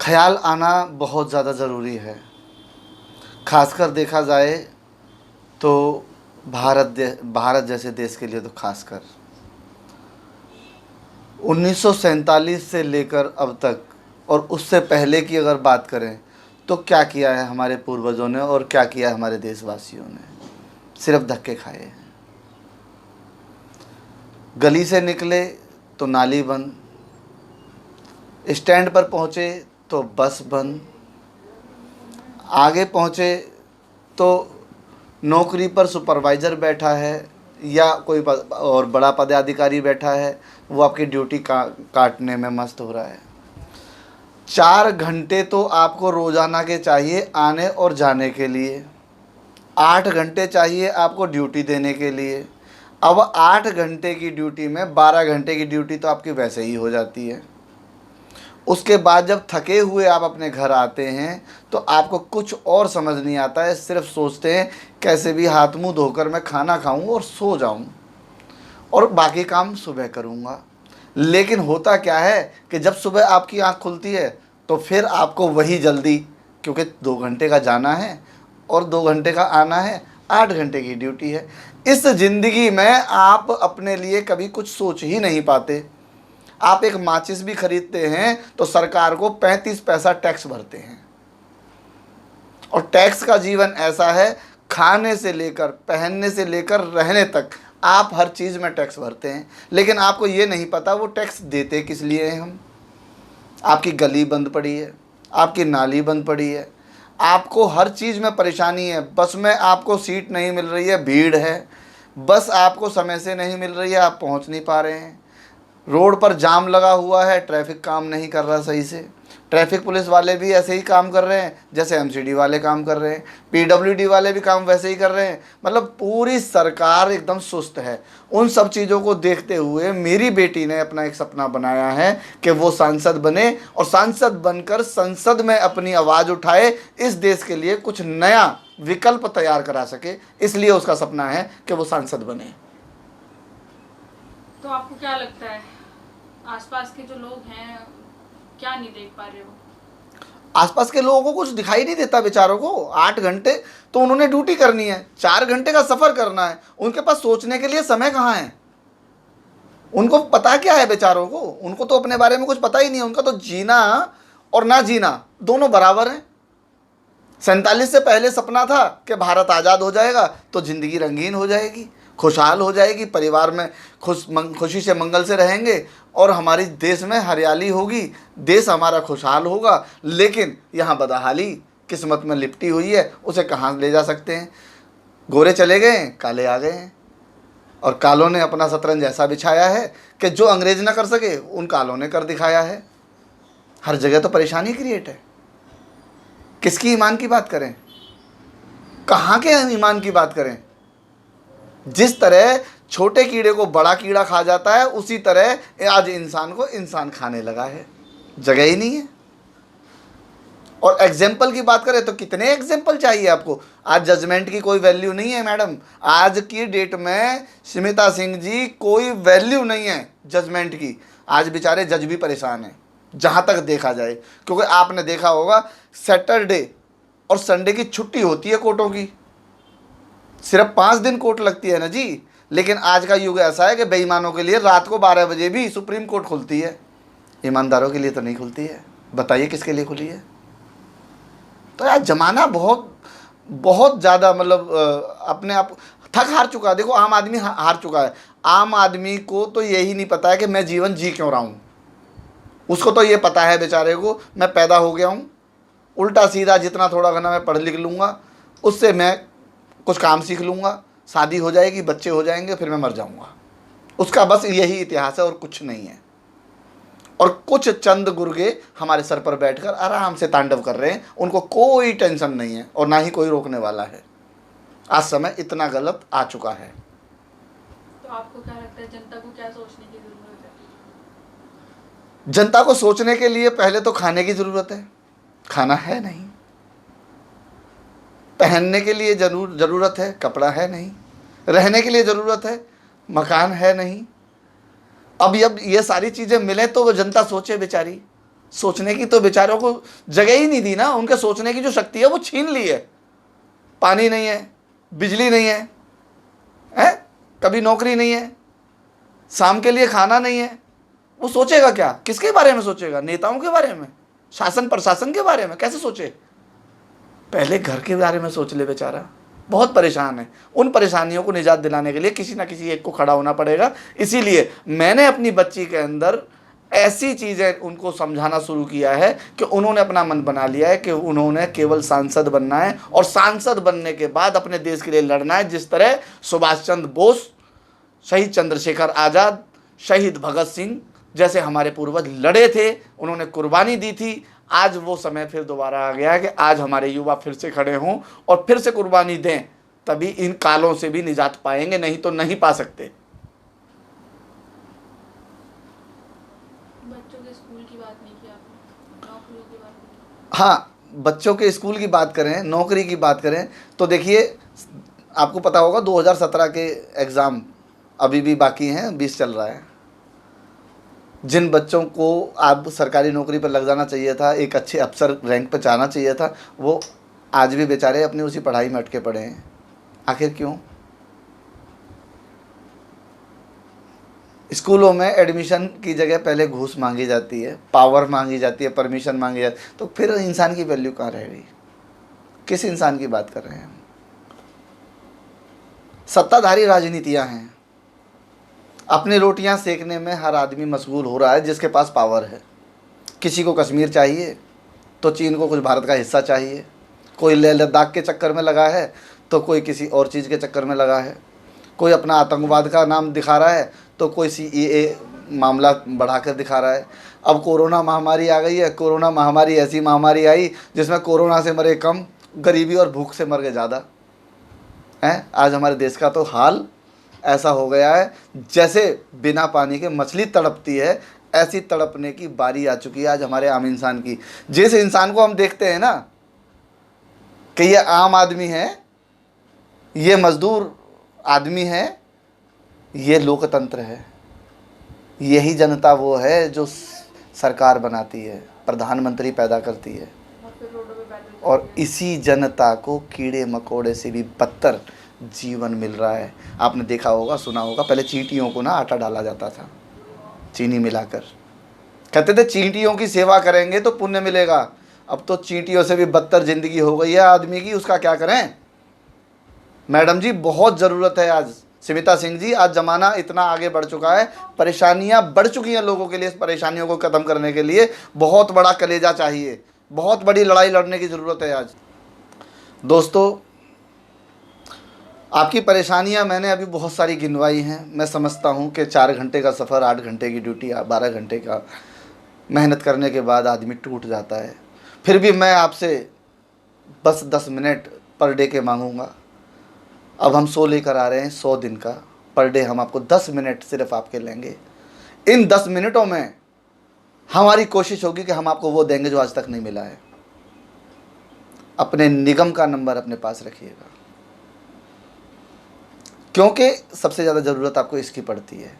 ख्याल आना बहुत ज़्यादा ज़रूरी है। खासकर देखा जाए तो भारत जैसे देश के लिए तो खासकर 1947 से लेकर अब तक और उससे पहले की अगर बात करें तो क्या किया है हमारे पूर्वजों ने और क्या किया है हमारे देशवासियों ने। सिर्फ धक्के खाए हैं। गली से निकले तो नाली बंद, स्टैंड पर पहुँचे तो बस बंद, आगे पहुँचे तो नौकरी पर सुपरवाइज़र बैठा है या कोई और बड़ा पदाधिकारी बैठा है, वो आपकी ड्यूटी काटने में मस्त हो रहा है। 4 घंटे तो आपको रोज़ाना के चाहिए आने और जाने के लिए, 8 घंटे चाहिए आपको ड्यूटी देने के लिए। अब 8 घंटे की ड्यूटी में 12 घंटे की ड्यूटी तो आपकी वैसे ही हो जाती है। उसके बाद जब थके हुए आप अपने घर आते हैं तो आपको कुछ और समझ नहीं आता है, सिर्फ सोचते हैं कैसे भी हाथ मुंह धोकर मैं खाना खाऊं और सो जाऊं और बाकी काम सुबह करूंगा। लेकिन होता क्या है कि जब सुबह आपकी आंख खुलती है तो फिर आपको वही जल्दी, क्योंकि 2 घंटे का जाना है और 2 घंटे का आना है, 8 घंटे की ड्यूटी है। इस ज़िंदगी में आप अपने लिए कभी कुछ सोच ही नहीं पाते। आप एक माचिस भी खरीदते हैं तो सरकार को 35 पैसा टैक्स भरते हैं। और टैक्स का जीवन ऐसा है, खाने से लेकर पहनने से लेकर रहने तक आप हर चीज़ में टैक्स भरते हैं। लेकिन आपको ये नहीं पता वो टैक्स देते किस लिए हैं हम। आपकी गली बंद पड़ी है, आपकी नाली बंद पड़ी है, आपको हर चीज़ में परेशानी है। बस में आपको सीट नहीं मिल रही है, भीड़ है, बस आपको समय से नहीं मिल रही है, आप पहुंच नहीं पा रहे हैं। रोड पर जाम लगा हुआ है, ट्रैफिक काम नहीं कर रहा सही से। ट्रैफिक पुलिस वाले भी ऐसे ही काम कर रहे हैं जैसे एमसीडी वाले काम कर रहे हैं, पीडब्ल्यूडी वाले भी काम वैसे ही कर रहे हैं। मतलब पूरी सरकार एकदम सुस्त है। उन सब चीज़ों को देखते हुए मेरी बेटी ने अपना एक सपना बनाया है कि वो सांसद बने और सांसद बनकर संसद में अपनी आवाज़ उठाए, इस देश के लिए कुछ नया विकल्प तैयार करा सके। इसलिए उसका सपना है कि वो सांसद बने। तो आपको क्या लगता है आसपास के जो लोग हैं क्या नहीं देख पा रहे हो? आसपास के लोगों को कुछ दिखाई नहीं देता बेचारों को। 8 घंटे तो उन्होंने ड्यूटी करनी है, 4 घंटे का सफ़र करना है, उनके पास सोचने के लिए समय कहाँ है। उनको पता क्या है बेचारों को? उनको तो अपने बारे में कुछ पता ही नहीं है। उनका तो जीना और ना जीना दोनों बराबर हैं। 47 से पहले सपना था कि भारत आज़ाद हो जाएगा तो ज़िंदगी रंगीन हो जाएगी, खुशहाल हो जाएगी, परिवार में खुशी से मंगल से रहेंगे और हमारी देश में हरियाली होगी, देश हमारा खुशहाल होगा। लेकिन यहाँ बदहाली किस्मत में लिपटी हुई है, उसे कहाँ ले जा सकते हैं। गोरे चले गए हैं, काले आ गए हैं और कालों ने अपना शतरंज ऐसा बिछाया है कि जो अंग्रेज ना कर सके उन कालों ने कर दिखाया है। हर जगह तो परेशानी क्रिएट है। किसकी ईमान की बात करें, कहाँ के ईमान की बात करें। जिस तरह छोटे कीड़े को बड़ा कीड़ा खा जाता है, उसी तरह आज इंसान को इंसान खाने लगा है। जगह ही नहीं है। और एग्जाम्पल की बात करें तो कितने एग्जाम्पल चाहिए आपको। आज जजमेंट की कोई वैल्यू नहीं है मैडम। आज की डेट में स्मिता सिंह जी कोई वैल्यू नहीं है जजमेंट की। आज बेचारे जज भी परेशान हैं जहाँ तक देखा जाए, क्योंकि आपने देखा होगा सैटरडे और संडे की छुट्टी होती है कोर्टों की। सिर्फ 5 दिन कोर्ट लगती है ना जी। लेकिन आज का युग ऐसा है कि बेईमानों के लिए रात को 12 बजे भी सुप्रीम कोर्ट खुलती है, ईमानदारों के लिए तो नहीं खुलती है। बताइए किसके लिए खुली है। तो यार ज़माना बहुत बहुत ज़्यादा मतलब अपने आप थक हार चुका है। देखो आम आदमी हार चुका है। आम आदमी को तो यही नहीं पता है कि मैं जीवन जी क्यों रहा हूँ। उसको तो ये पता है बेचारे को मैं पैदा हो गया हूँ, उल्टा सीधा जितना थोड़ा घना मैं पढ़ लिख लूँगा, उससे मैं कुछ काम सीख लूँगा, शादी हो जाएगी, बच्चे हो जाएंगे, फिर मैं मर जाऊँगा। उसका बस यही इतिहास है और कुछ नहीं है। और कुछ चंद गुर्गे हमारे सर पर बैठकर आराम से तांडव कर रहे हैं, उनको कोई टेंशन नहीं है और ना ही कोई रोकने वाला है। आज समय इतना गलत आ चुका है। तो आपको क्या लगता है जनता को क्या सोचने की जरूरत है? जनता को सोचने के लिए पहले तो खाने की ज़रूरत है। खाना है नहीं, पहनने के लिए ज़रूरत है, कपड़ा है नहीं, रहने के लिए ज़रूरत है, मकान है नहीं। अब ये सारी चीज़ें मिले तो वो जनता सोचे बेचारी। सोचने की तो बेचारों को जगह ही नहीं दी ना, उनके सोचने की जो शक्ति है वो छीन ली है। पानी नहीं है, बिजली नहीं है, कभी नौकरी नहीं है, शाम के लिए खाना नहीं है, वो सोचेगा क्या? किसके बारे में सोचेगा? नेताओं के बारे में, शासन प्रशासन के बारे में कैसे सोचे? पहले घर के बारे में सोच ले बेचारा। बहुत परेशान है। उन परेशानियों को निजात दिलाने के लिए किसी ना किसी एक को खड़ा होना पड़ेगा। इसीलिए मैंने अपनी बच्ची के अंदर ऐसी चीज़ें उनको समझाना शुरू किया है कि उन्होंने अपना मन बना लिया है कि उन्होंने केवल सांसद बनना है, और सांसद बनने के बाद अपने देश के लिए लड़ना है। जिस तरह सुभाष चंद्र बोस, शहीद चंद्रशेखर आज़ाद, शहीद भगत सिंह जैसे हमारे पूर्वज लड़े थे, उन्होंने कुर्बानी दी थी। आज वो समय फिर दोबारा आ गया है कि आज हमारे युवा फिर से खड़े हों और फिर से कुर्बानी दें, तभी इन कालों से भी निजात पाएंगे, नहीं तो नहीं पा सकते। बच्चों के स्कूल की बात नहीं की आपने, नौकरी की बात नहीं की। हाँ, बच्चों के स्कूल की बात करें, नौकरी की बात करें, तो देखिए आपको पता होगा 2017 के एग्ज़ाम अभी भी बाकी हैं, 20 चल रहा है। जिन बच्चों को आप सरकारी नौकरी पर लग जाना चाहिए था, एक अच्छे अफसर रैंक पर जाना चाहिए था, वो आज भी बेचारे अपनी उसी पढ़ाई में अटके पड़े हैं। आखिर क्यों? स्कूलों में एडमिशन की जगह पहले घूस मांगी जाती है, पावर मांगी जाती है, परमिशन मांगी जाती है, तो फिर इंसान की वैल्यू कहाँ रह गई? किस इंसान की बात कर रहे हैं हम? सत्ताधारी राजनीतियाँ हैं। अपनी रोटियां सेकने में हर आदमी मशगूल हो रहा है जिसके पास पावर है। किसी को कश्मीर चाहिए तो चीन को कुछ भारत का हिस्सा चाहिए, कोई लेह लद्दाख के चक्कर में लगा है तो कोई किसी और चीज़ के चक्कर में लगा है, कोई अपना आतंकवाद का नाम दिखा रहा है तो कोई CAA मामला बढ़ाकर दिखा रहा है। अब कोरोना महामारी आ गई है। कोरोना महामारी ऐसी महामारी आई जिसमें कोरोना से मरे कम, गरीबी और भूख से मर गए ज़्यादा हैं। आज हमारे देश का तो हाल ऐसा हो गया है जैसे बिना पानी के मछली तड़पती है, ऐसी तड़पने की बारी आ चुकी है आज हमारे आम इंसान की। जिस इंसान को हम देखते हैं ना कि ये आम आदमी है, ये मजदूर आदमी है, ये लोकतंत्र है, यही जनता वो है जो सरकार बनाती है, प्रधानमंत्री पैदा करती है, और फिर रोडों पे पैदल और इसी जनता को कीड़े मकोड़े से भी बदतर जीवन मिल रहा है। आपने देखा होगा, सुना होगा, पहले चींटियों को ना आटा डाला जाता था चीनी मिलाकर, कहते थे चींटियों की सेवा करेंगे तो पुण्य मिलेगा। अब तो चींटियों से भी बदतर ज़िंदगी हो गई है आदमी की, उसका क्या करें? मैडम जी बहुत ज़रूरत है आज, स्मिता सिंह जी, आज ज़माना इतना आगे बढ़ चुका है, परेशानियां बढ़ चुकी हैं लोगों के लिए। इस परेशानियों को ख़त्म करने के लिए बहुत बड़ा कलेजा चाहिए, बहुत बड़ी लड़ाई लड़ने की ज़रूरत है आज। दोस्तों, आपकी परेशानियां मैंने अभी बहुत सारी गिनवाई हैं। मैं समझता हूं कि 4 घंटे का सफ़र, 8 घंटे की ड्यूटी, 12 घंटे का मेहनत करने के बाद आदमी टूट जाता है। फिर भी मैं आपसे बस 10 मिनट पर डे के मांगूंगा। अब हम 100 लेकर आ रहे हैं, 100 दिन का पर डे हम आपको 10 मिनट सिर्फ आपके लेंगे। इन 10 मिनटों में हमारी कोशिश होगी कि हम आपको वो देंगे जो आज तक नहीं मिला है। अपने निगम का नंबर अपने पास रखिएगा, क्योंकि सबसे ज़्यादा ज़रूरत आपको इसकी पड़ती है।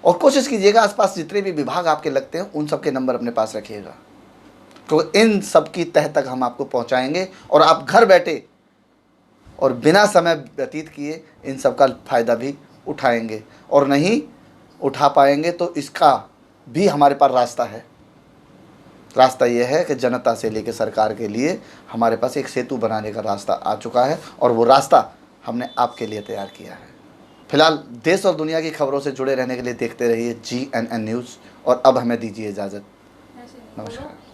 और कोशिश कीजिएगा आसपास जितने भी विभाग आपके लगते हैं उन सब के नंबर अपने पास रखिएगा, क्योंकि इन सब की तह तक हम आपको पहुंचाएंगे और आप घर बैठे और बिना समय व्यतीत किए इन सब का फ़ायदा भी उठाएंगे। और नहीं उठा पाएंगे तो इसका भी हमारे पास रास्ता है। रास्ता ये है कि जनता से लेकर सरकार के लिए हमारे पास एक सेतु बनाने का रास्ता आ चुका है, और वो रास्ता हमने आपके लिए तैयार किया है। फिलहाल देश और दुनिया की खबरों से जुड़े रहने के लिए देखते रहिए GNN न्यूज़, और अब हमें दीजिए इजाज़त। ऐसे नहीं बोलो। नमस्कार।